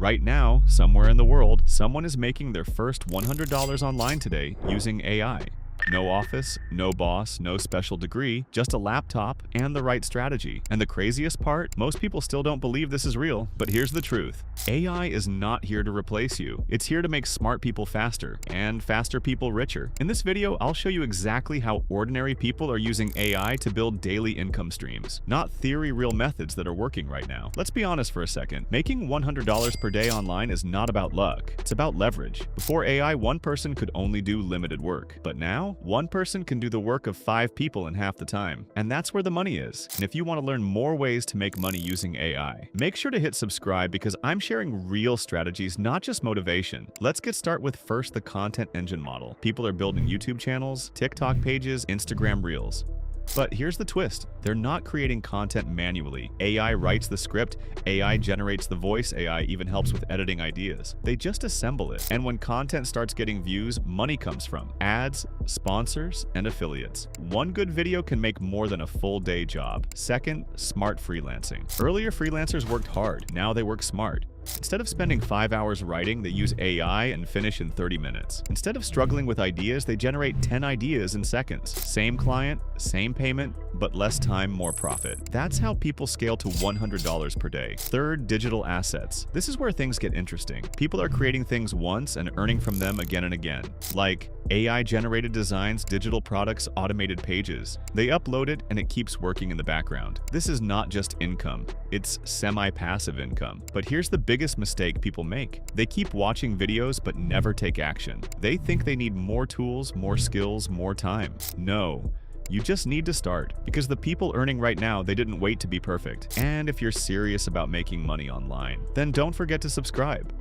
Right now, somewhere in the world, someone is making their first $100 online today using AI. No office, no boss, no special degree, just a laptop and the right strategy. And the craziest part? Most people still don't believe this is real, but here's the truth. AI is not here to replace you. It's here to make smart people faster, and faster people richer. In this video, I'll show you exactly how ordinary people are using AI to build daily income streams, not theory-real methods that are working right now. Let's be honest for a second. Making $100 per day online is not about luck. It's about leverage. Before AI, one person could only do limited work. But now, one person can do the work of 5 people in half the time. And that's where the money is. And if you want to learn more ways to make money using AI, make sure to hit subscribe because I'm sharing real strategies, not just motivation. Let's get started with first the content engine model. People are building YouTube channels, TikTok pages, Instagram Reels. But here's the twist. They're not creating content manually. AI writes the script, AI generates the voice, AI even helps with editing ideas. They just assemble it. And when content starts getting views, money comes from ads, sponsors, and affiliates. One good video can make more than a full day job. Second, smart freelancing. Earlier, freelancers worked hard. Now they work smart. Instead of spending 5 hours writing, they use AI and finish in 30 minutes. Instead of struggling with ideas, they generate 10 ideas in seconds. Same client, same payment, but less time, more profit. That's how people scale to $100 per day. Third, digital assets. This is where things get interesting. People are creating things once and earning from them again and again. Like AI-generated designs, digital products, automated pages. They upload it and it keeps working in the background. This is not just income, it's semi-passive income. But here's the biggest mistake people make. They keep watching videos but never take action. They think they need more tools, more skills, more time. No. You just need to start, because the people earning right now, they didn't wait to be perfect. And if you're serious about making money online, then don't forget to subscribe.